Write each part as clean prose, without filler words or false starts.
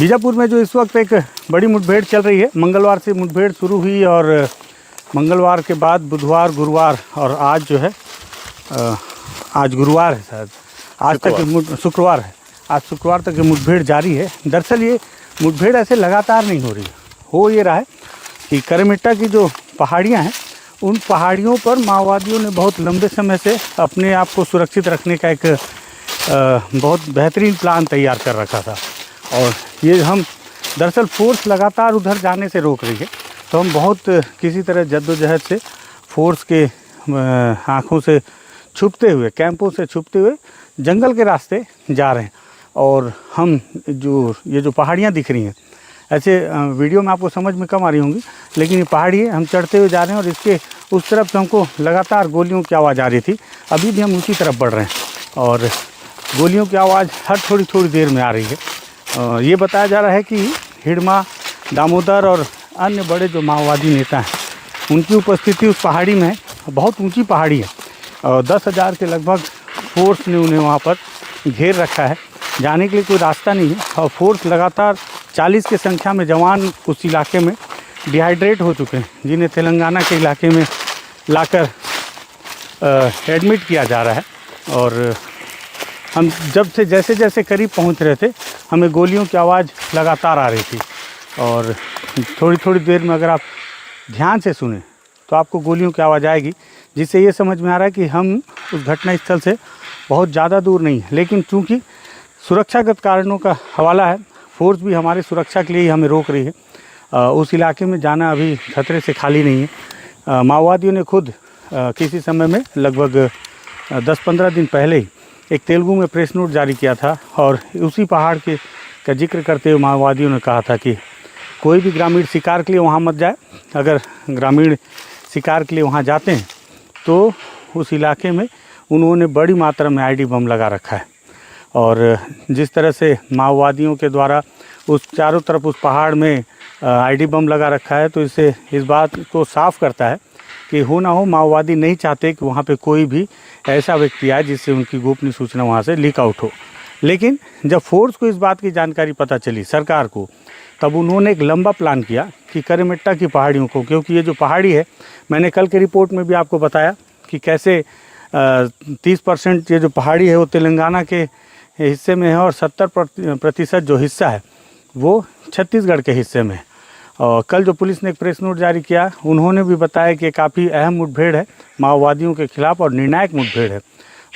बीजापुर में जो इस वक्त एक बड़ी मुठभेड़ चल रही है, मंगलवार से मुठभेड़ शुरू हुई और मंगलवार के बाद बुधवार, गुरुवार और आज जो है आज गुरुवार है, शायद आज तक शुक्रवार है, आज शुक्रवार तक ये मुठभेड़ जारी है। दरअसल ये मुठभेड़ ऐसे लगातार नहीं हो रही है। हो ये रहा है कि करमिट्टा की जो पहाड़ियाँ हैं, उन पहाड़ियों पर माओवादियों ने बहुत लंबे समय से अपने आप को सुरक्षित रखने का एक बहुत बेहतरीन प्लान तैयार कर रखा था। और ये हम दरअसल फोर्स लगातार उधर जाने से रोक रही है, तो हम बहुत किसी तरह जद्दोजहद से फोर्स के आँखों से छुपते हुए, कैंपों से छुपते हुए जंगल के रास्ते जा रहे हैं। और हम ये जो पहाड़ियाँ दिख रही हैं, ऐसे वीडियो में आपको समझ में कम आ रही होंगी, लेकिन ये पहाड़ी है, हम चढ़ते हुए जा रहे हैं और इसके उस तरफ से हमको लगातार गोलियों की आवाज़ आ रही थी। अभी भी हम उसी तरफ बढ़ रहे हैं और गोलियों की आवाज़ हर थोड़ी देर में आ रही है। ये बताया जा रहा है कि हिड़मा, दामोदर और अन्य बड़े जो माओवादी नेता हैं, उनकी उपस्थिति उस पहाड़ी में है। बहुत ऊंची पहाड़ी है और 10,000 के लगभग फोर्स ने उन्हें वहाँ पर घेर रखा है। जाने के लिए कोई रास्ता नहीं है और फोर्स लगातार 40 की संख्या में जवान उस इलाके में डिहाइड्रेट हो चुके हैं, जिन्हें तेलंगाना के इलाके में लाकर एडमिट किया जा रहा है। और हम जैसे जैसे करीब पहुंच रहे थे, हमें गोलियों की आवाज़ लगातार आ रही थी। और थोड़ी देर में अगर आप ध्यान से सुने तो आपको गोलियों की आवाज़ आएगी, जिससे ये समझ में आ रहा है कि हम उस घटना स्थल से बहुत ज़्यादा दूर नहीं है। लेकिन चूँकि सुरक्षागत कारणों का हवाला है, फोर्स भी हमारी सुरक्षा के लिए ही हमें रोक रही है। उस इलाके में जाना अभी खतरे से खाली नहीं है। माओवादियों ने खुद किसी समय में लगभग 10-15 दिन पहले ही एक तेलुगु में प्रेस नोट जारी किया था और उसी पहाड़ का जिक्र करते हुए माओवादियों ने कहा था कि कोई भी ग्रामीण शिकार के लिए वहाँ मत जाए। अगर ग्रामीण शिकार के लिए वहाँ जाते हैं तो उस इलाके में उन्होंने बड़ी मात्रा में आईडी बम लगा रखा है। और जिस तरह से माओवादियों के द्वारा उस चारों तरफ उस पहाड़ में आईडी बम लगा रखा है, तो इससे इस बात को साफ करता है कि हो ना हो माओवादी नहीं चाहते कि वहाँ पे कोई भी ऐसा व्यक्ति आए जिससे उनकी गोपनीय सूचना वहाँ से लीक आउट हो। लेकिन जब फोर्स को इस बात की जानकारी पता चली, सरकार को, तब उन्होंने एक लंबा प्लान किया कि करमिट्टा की पहाड़ियों को, क्योंकि ये जो पहाड़ी है, मैंने कल के रिपोर्ट में भी आपको बताया कि कैसे 30% ये जो पहाड़ी है वो तेलंगाना के हिस्से में है और 70% जो हिस्सा है वो छत्तीसगढ़ के हिस्से में है। और कल जो पुलिस ने एक प्रेस नोट जारी किया, उन्होंने भी बताया कि काफ़ी अहम मुठभेड़ है माओवादियों के खिलाफ और निर्णायक मुठभेड़ है।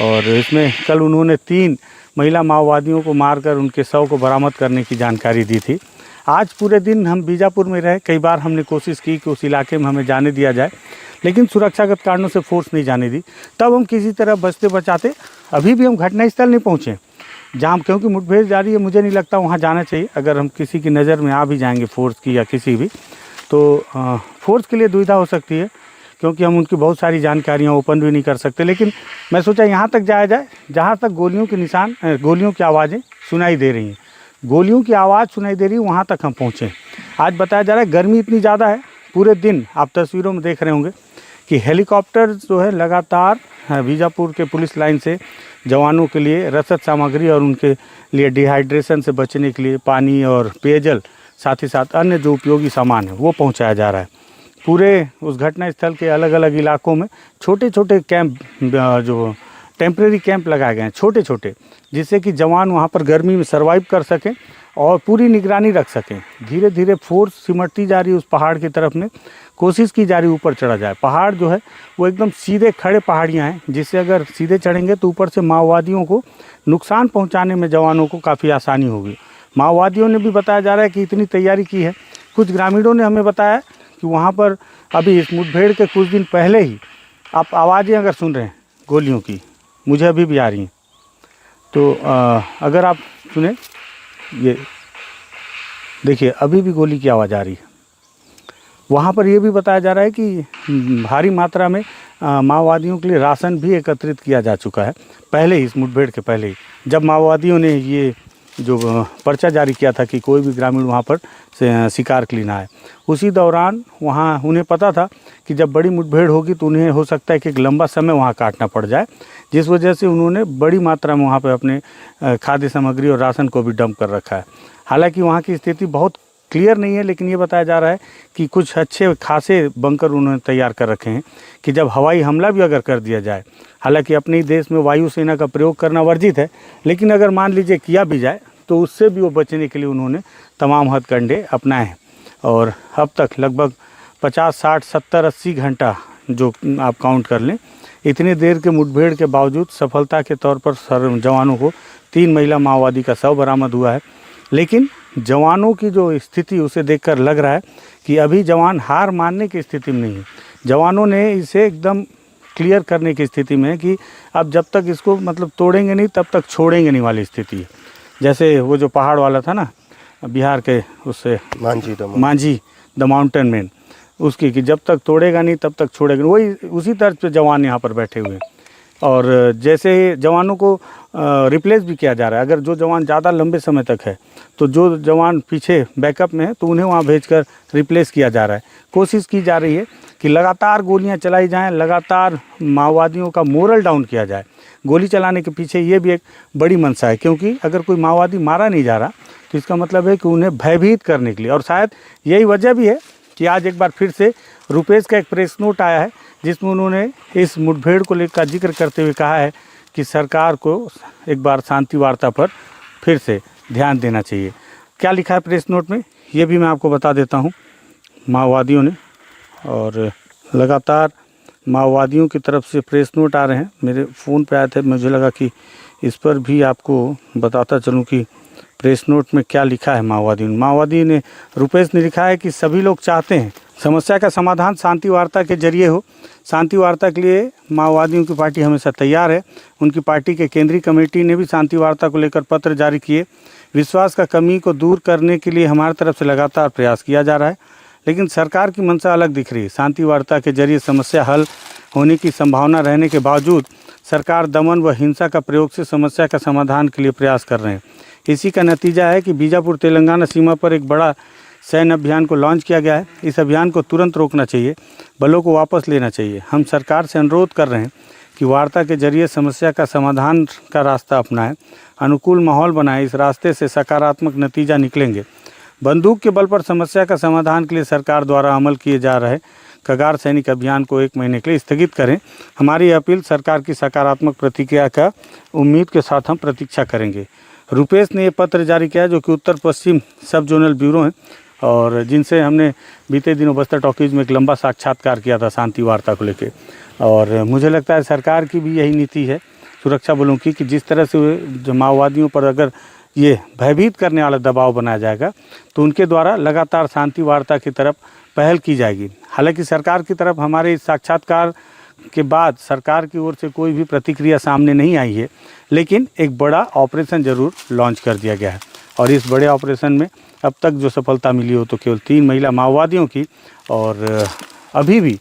और इसमें कल उन्होंने 3 महिला माओवादियों को मारकर उनके शव को बरामद करने की जानकारी दी थी। आज पूरे दिन हम बीजापुर में रहे, कई बार हमने कोशिश की कि उस इलाके में हमें जाने दिया जाए, लेकिन सुरक्षागत कारणों से फोर्स नहीं जाने दी। तब हम किसी तरह बचते बचाते अभी भी हम घटनास्थल नहीं पहुँचे जहाँ, क्योंकि मुठभेड़ जारी है, मुझे नहीं लगता वहाँ जाना चाहिए। अगर हम किसी की नज़र में आ भी जाएंगे फोर्स की या किसी भी, तो फोर्स के लिए दुविधा हो सकती है, क्योंकि हम उनकी बहुत सारी जानकारियाँ ओपन भी नहीं कर सकते। लेकिन मैं सोचा यहाँ तक जाया जाए जहाँ तक गोलियों के निशान, गोलियों की आवाज़ें सुनाई दे रही हैं, गोलियों की आवाज़ सुनाई दे रही है, वहाँ तक हम पहुँचे। आज बताया जा रहा है गर्मी इतनी ज़्यादा है, पूरे दिन आप तस्वीरों में देख रहे होंगे कि हेलीकॉप्टर जो है लगातार बीजापुर के पुलिस लाइन से जवानों के लिए रसद सामग्री और उनके लिए डिहाइड्रेशन से बचने के लिए पानी और पेयजल, साथ ही साथ अन्य जो उपयोगी सामान है वो पहुंचाया जा रहा है। पूरे उस घटना स्थल के अलग अलग इलाकों में छोटे छोटे कैंप, जो टेम्परेरी कैंप लगाए गए हैं, छोटे छोटे, जिससे कि जवान वहाँ पर गर्मी में सर्वाइव कर सकें और पूरी निगरानी रख सकें। धीरे धीरे फोर्स सिमटती जा रही है उस पहाड़ की तरफ में, कोशिश की जा रही ऊपर चढ़ा जाए। पहाड़ जो है वो एकदम सीधे खड़े पहाड़ियाँ हैं, जिससे अगर सीधे चढ़ेंगे तो ऊपर से माओवादियों को नुकसान पहुंचाने में जवानों को काफ़ी आसानी होगी। माओवादियों ने भी बताया जा रहा है कि इतनी तैयारी की है। कुछ ग्रामीणों ने हमें बताया कि वहाँ पर अभी इस मुठभेड़ के कुछ दिन पहले ही आप आवाज़ें अगर सुन रहे हैं गोलियों की, मुझे अभी भी आ रही हैं, तो अगर आप सुने, ये देखिए अभी भी गोली की आवाज़ आ रही है। वहाँ पर यह भी बताया जा रहा है कि भारी मात्रा में माओवादियों के लिए राशन भी एकत्रित किया जा चुका है, पहले ही, इस मुठभेड़ के पहले ही, जब माओवादियों ने ये जो पर्चा जारी किया था कि कोई भी ग्रामीण वहाँ पर शिकार के लिए ना आए। उसी दौरान वहाँ उन्हें पता था कि जब बड़ी मुठभेड़ होगी तो उन्हें हो सकता है कि एक लंबा समय वहाँ काटना पड़ जाए, जिस वजह से उन्होंने बड़ी मात्रा में वहाँ पे अपने खाद्य सामग्री और राशन को भी डंप कर रखा है। हालांकि वहाँ की स्थिति बहुत क्लियर नहीं है, लेकिन ये बताया जा रहा है कि कुछ अच्छे खासे बंकर उन्होंने तैयार कर रखे हैं कि जब हवाई हमला भी अगर कर दिया जाए, हालांकि अपने ही देश में वायुसेना का प्रयोग करना वर्जित है, लेकिन अगर मान लीजिए किया भी जाए तो उससे भी वो बचने के लिए उन्होंने तमाम हथकंडे अपनाए हैं। और अब तक लगभग 50, 60, 70, 80 घंटा जो आप काउंट कर लें, इतनी देर के मुठभेड़ के बावजूद सफलता के तौर पर जवानों को 3 महिला माओवादी का शव बरामद हुआ है। लेकिन जवानों की जो स्थिति उसे देखकर लग रहा है कि अभी जवान हार मानने की स्थिति में नहीं है। जवानों ने इसे एकदम क्लियर करने की स्थिति में है कि अब जब तक इसको मतलब तोड़ेंगे नहीं तब तक छोड़ेंगे नहीं वाली स्थिति है। जैसे वो जो पहाड़ वाला था ना बिहार के, उससे मांझी द माउंटेन मैन, उसकी कि जब तक तोड़ेगा नहीं तब तक छोड़ेगा, वही उसी तर्ज पे जवान यहाँ पर बैठे हुए हैं। और जैसे जवानों को रिप्लेस भी किया जा रहा है। अगर जो जवान ज़्यादा लंबे समय तक है तो जो जवान पीछे बैकअप में है तो उन्हें वहाँ भेजकर रिप्लेस किया जा रहा है। कोशिश की जा रही है कि लगातार गोलियां चलाई जाएं, लगातार माओवादियों का मोरल डाउन किया जाए। गोली चलाने के पीछे ये भी एक बड़ी मंशा है, क्योंकि अगर कोई माओवादी मारा नहीं जा रहा तो इसका मतलब है कि उन्हें भयभीत करने के लिए। और शायद यही वजह भी है कि आज एक बार फिर से रुपेश का एक प्रेस नोट आया है जिसमें उन्होंने इस मुठभेड़ को लेकर जिक्र करते हुए कहा है कि सरकार को एक बार शांति वार्ता पर फिर से ध्यान देना चाहिए। क्या लिखा है प्रेस नोट में, ये भी मैं आपको बता देता हूँ माओवादियों ने। और लगातार माओवादियों की तरफ से प्रेस नोट आ रहे हैं, मेरे फ़ोन पे आए थे, मुझे लगा कि इस पर भी आपको बताता चलूँ कि प्रेस नोट में क्या लिखा है माओवादी ने। रुपेश ने लिखा है कि सभी लोग चाहते हैं समस्या का समाधान शांति वार्ता के जरिए हो। शांति वार्ता के लिए माओवादियों की पार्टी हमेशा तैयार है। उनकी पार्टी के केंद्रीय कमेटी ने भी शांति वार्ता को लेकर पत्र जारी किए। विश्वास का कमी को दूर करने के लिए हमारी तरफ से लगातार प्रयास किया जा रहा है, लेकिन सरकार की मंशा अलग दिख रही है। शांति वार्ता के जरिए समस्या हल होने की संभावना रहने के बावजूद सरकार दमन व हिंसा का प्रयोग से समस्या का समाधान के लिए प्रयास कर रहे हैं। इसी का नतीजा है कि बीजापुर तेलंगाना सीमा पर एक बड़ा सैन्य अभियान को लॉन्च किया गया है। इस अभियान को तुरंत रोकना चाहिए, बलों को वापस लेना चाहिए। हम सरकार से अनुरोध कर रहे हैं कि वार्ता के जरिए समस्या का समाधान का रास्ता अपनाएं, अनुकूल माहौल बनाएं। इस रास्ते से सकारात्मक नतीजा निकलेंगे। बंदूक के बल पर समस्या का समाधान के लिए सरकार द्वारा अमल किए जा रहे कगार सैनिक अभियान को 1 महीने के लिए स्थगित करें। हमारी अपील सरकार की सकारात्मक प्रतिक्रिया का उम्मीद के साथ हम प्रतीक्षा करेंगे। रुपेश ने ये पत्र जारी किया जो कि उत्तर पश्चिम सब जोनल ब्यूरो हैं और जिनसे हमने बीते दिनों बस्तर टॉकीज में एक लंबा साक्षात्कार किया था शांति वार्ता को लेकर। और मुझे लगता है सरकार की भी यही नीति है सुरक्षा बलों की कि जिस तरह से जो माओवादियों पर अगर ये भयभीत करने वाला दबाव बनाया जाएगा तो उनके द्वारा लगातार शांति वार्ता की तरफ पहल की जाएगी। हालांकि सरकार की तरफ हमारे इस साक्षात्कार के बाद सरकार की ओर से कोई भी प्रतिक्रिया सामने नहीं आई है, लेकिन एक बड़ा ऑपरेशन ज़रूर लॉन्च कर दिया गया है। और इस बड़े ऑपरेशन में अब तक जो सफलता मिली हो तो केवल 3 महिला माओवादियों की, और अभी भी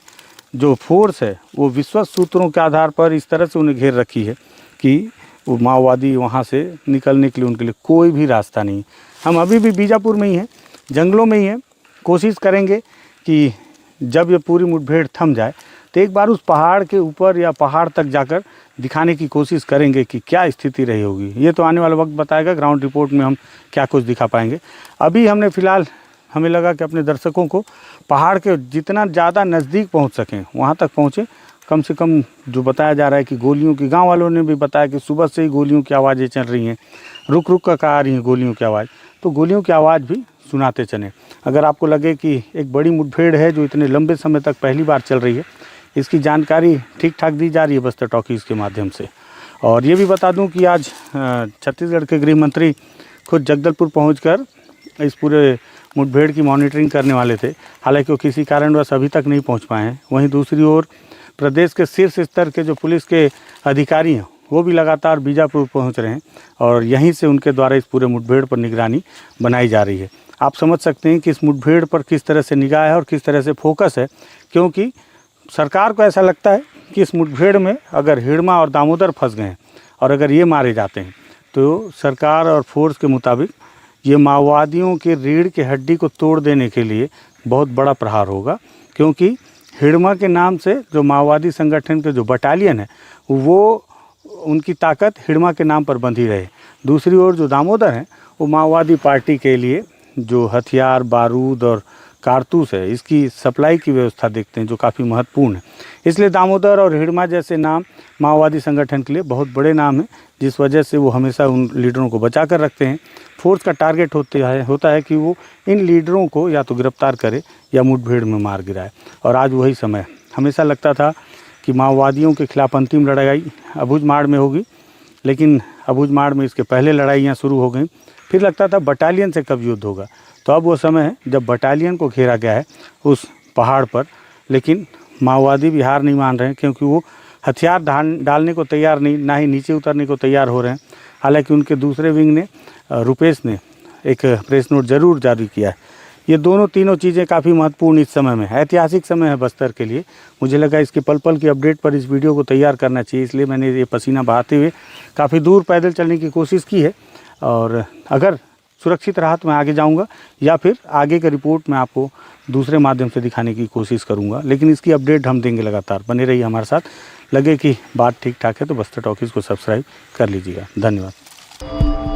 जो फोर्स है वो विश्वस्त सूत्रों के आधार पर इस तरह से उन्हें घेर रखी है कि वो माओवादी वहाँ से निकलने के लिए उनके लिए कोई भी रास्ता नहीं। हम अभी भी बीजापुर में ही हैं, जंगलों में ही हैं। कोशिश करेंगे कि जब ये पूरी मुठभेड़ थम जाए तो एक बार उस पहाड़ के ऊपर या पहाड़ तक जाकर दिखाने की कोशिश करेंगे कि क्या स्थिति रही होगी। ये तो आने वाला वक्त बताएगा, ग्राउंड रिपोर्ट में हम क्या कुछ दिखा पाएंगे। अभी हमने फ़िलहाल हमें लगा कि अपने दर्शकों को पहाड़ के जितना ज़्यादा नज़दीक पहुंच सकें वहां तक पहुँचें। कम से कम जो बताया जा रहा है कि गोलियों की, गांव वालों ने भी बताया कि सुबह से ही गोलियों की आवाज़ें चल रही हैं, रुक रुक कर आ रही हैं गोलियों की आवाज़, तो गोलियों की आवाज़ भी सुनाते चलें। अगर आपको लगे कि एक बड़ी मुठभेड़ है जो इतने लंबे समय तक पहली बार चल रही है, इसकी जानकारी ठीक ठाक दी जा रही है बस्तर टॉकीज़ के माध्यम से। और ये भी बता दूं कि आज छत्तीसगढ़ के गृह मंत्री खुद जगदलपुर पहुंचकर इस पूरे मुठभेड़ की मॉनिटरिंग करने वाले थे, हालांकि वो किसी कारणवश अभी तक नहीं पहुंच पाए हैं। वहीं दूसरी ओर प्रदेश के शीर्ष स्तर के जो पुलिस के अधिकारी हैं वो भी लगातार बीजापुर पहुंच रहे हैं और यहीं से उनके द्वारा इस पूरे मुठभेड़ पर निगरानी बनाई जा रही है। आप समझ सकते हैं कि इस मुठभेड़ पर किस तरह से निगाह है और किस तरह से फोकस है, क्योंकि सरकार को ऐसा लगता है कि इस मुठभेड़ में अगर हिड़मा और दामोदर फंस गए हैं और अगर ये मारे जाते हैं तो सरकार और फोर्स के मुताबिक ये माओवादियों के रीढ़ की हड्डी को तोड़ देने के लिए बहुत बड़ा प्रहार होगा। क्योंकि हिड़मा के नाम से जो माओवादी संगठन के जो बटालियन है वो उनकी ताकत हिड़मा के नाम पर बंधी रहे। दूसरी ओर जो दामोदर हैं वो माओवादी पार्टी के लिए जो हथियार, बारूद और कारतूस है, इसकी सप्लाई की व्यवस्था देखते हैं, जो काफ़ी महत्वपूर्ण है। इसलिए दामोदर और हिड़मा जैसे नाम माओवादी संगठन के लिए बहुत बड़े नाम हैं, जिस वजह से वो हमेशा उन लीडरों को बचा कर रखते हैं। फोर्स का टारगेट होता है कि वो इन लीडरों को या तो गिरफ्तार करे या मुठभेड़ में मार गिराए। और आज वही समय, हमेशा लगता था कि माओवादियों के खिलाफ अंतिम लड़ाई अबूझमाड़ में होगी, लेकिन अबूझमाड़ में इसके पहले लड़ाइयाँ शुरू हो गई। फिर लगता था बटालियन से कब युद्ध होगा। तो अब वो समय है जब बटालियन को घेरा गया है उस पहाड़ पर, लेकिन माओवादी भी हार नहीं मान रहे हैं, क्योंकि वो हथियार डालने को तैयार नहीं, ना ही नीचे उतरने को तैयार हो रहे हैं। हालांकि उनके दूसरे विंग ने, रुपेश ने, एक प्रेस नोट ज़रूर जारी किया है। ये तीनों चीज़ें काफ़ी महत्वपूर्ण इस समय में, ऐतिहासिक समय है बस्तर के लिए। मुझे लगा इसकी पल पल की अपडेट पर इस वीडियो को तैयार करना चाहिए, इसलिए मैंने ये पसीना बहाते हुए काफ़ी दूर पैदल चलने की कोशिश की है। और अगर सुरक्षित रहा तो मैं आगे जाऊंगा, या फिर आगे का रिपोर्ट मैं आपको दूसरे माध्यम से दिखाने की कोशिश करूंगा, लेकिन इसकी अपडेट हम देंगे लगातार। बने रहिए हमारे साथ। लगे कि बात ठीक ठाक है तो बस्तर टॉकीज़ को सब्सक्राइब कर लीजिएगा। धन्यवाद।